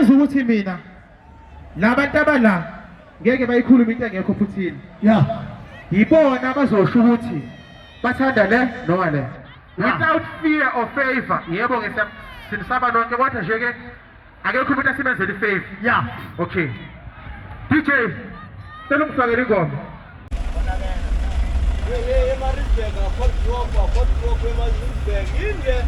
niyazi ukuthi mina labantu abala ngeke bayikhuluma into engekho futhini Yeah. yibona abazosho ukuthi bathanda le noma le without fear or favor. Yebo ke sinisaba nonke kodwa nje ke akekho umuntu asebenzele ifavor. Yeah. Okay. DJ, tell umfakele ingoma. Maritzburg, Maritzburg, Maritzburg,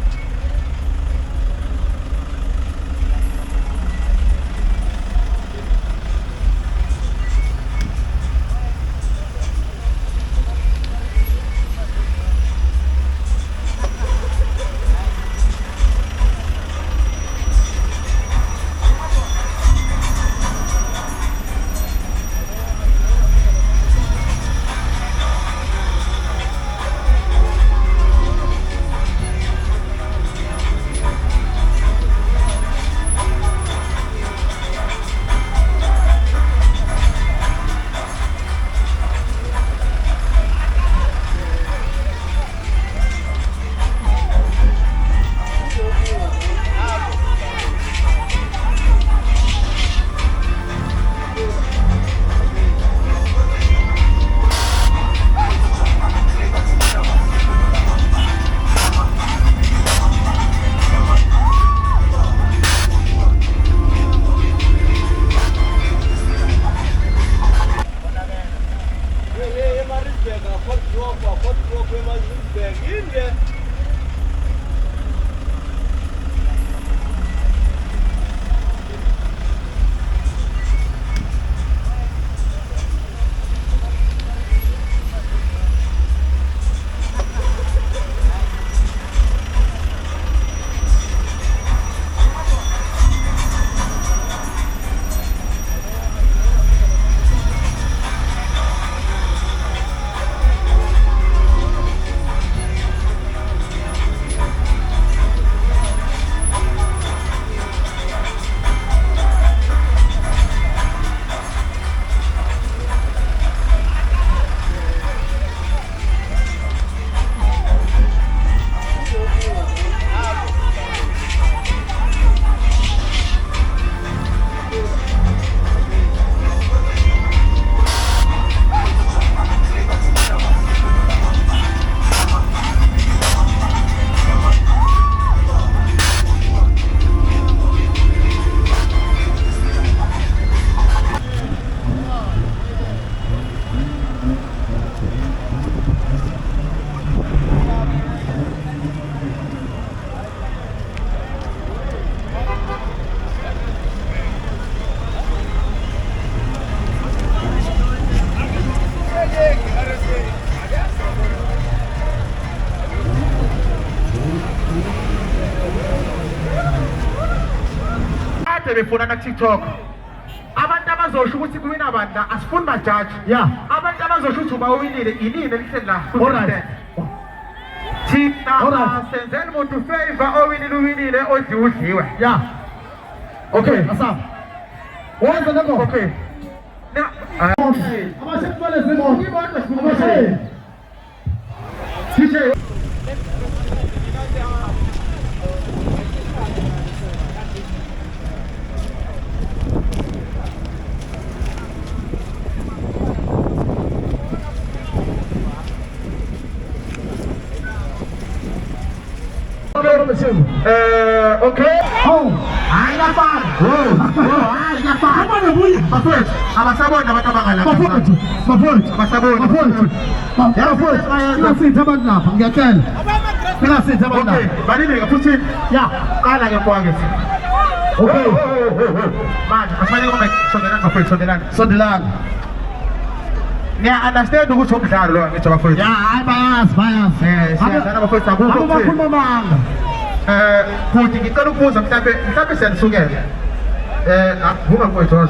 Before na TikTok abantu abazosho ukuthi kuwina abantu asifuni bajaji. Yeah. Abantu abazosho ukuthi ubawinile inini lihleli la. Alright. Thina senzeni umuntu favor uwinile odliwe. Yeah. Okay, asap. Wenza lokho. Okay. Na Abasebale zimo. Abashe. DJ okay. Oh, ayafana. Ayafana. Bafowethu, abasabona abantu abangala. Ngiyasitha abantu lapha, ngiyacela. Ngiyasitha abantu lapha. Okay, balileke futhi. Yeah. Qala ke mfowethu. Okay. Manje, asifanele kube sondelana bafowethu, sondelana. Niya-understand ukuthi umdlalo lo ngithi bafowethu. Yeah, hayi bayazi. Siyadlala bafowethu akukho Abo bakhuluma manga. Futhi ngicela ukubuza mhlawumbe siyanisukela. Vuma mfowethu.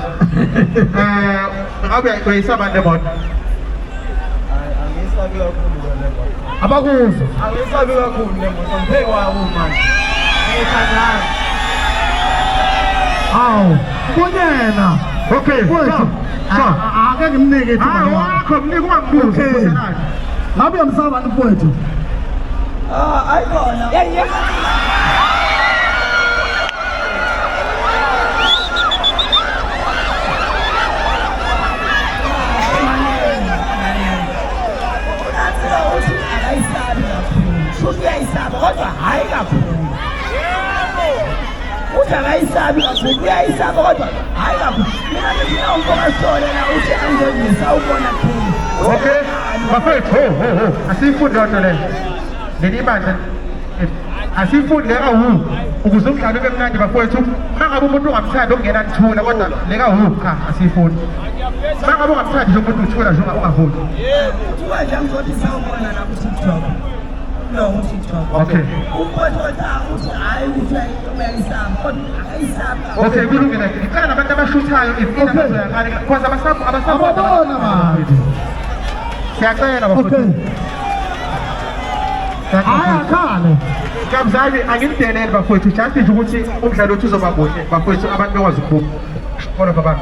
Ngabe uyayisaba le moto? Angisabi kakhulu le moto. Abakuzwa. Angisabi kakhulu le moto. Ngiphe kwawo manje. Ngiyathandana. Hawu, kunyena. Okay, Mfowethu. Ake ngimnike ithuba. Wakho mnika ungambuzi. Ngabe uyamsaba abantu mfowethu? Ayikona. Yeah. kakhulu uyayisaba kodwa hayi kakhulu mina ngifuna umfokasolela uthi angizongisa ubona khulu Okay, bafethu, ho. Asiyifundi loo nto leyo. Leli bandla asiyifundi le kawu ukuze umdlalo ube mnandi bafethu. Uma ngabe umuntu ungamthandi ongena nthula kodwa le kawu cha asiyifundi. Uma ngabe ungamthandi nje umuntu uthula nje ungavuli. kuthiwa nje angizothi sawubona la ku-TikTok no ku-TikTok Okay. ukhohlotha uthi hhayi ukuthi uyayisaba kodwa akayisaba Okay, kulungile. Ngicela nabantu abashuthayo ifina bazoyakani because Ababona abasabona. manje. Siyacela Okay. bafethu. Hayi akhale. Kamzali anginidelele bafethu just nje ukuthi umdlalo wethu uzoba muhle bafethu abantu bekwazi ukuphuma. Khona baba.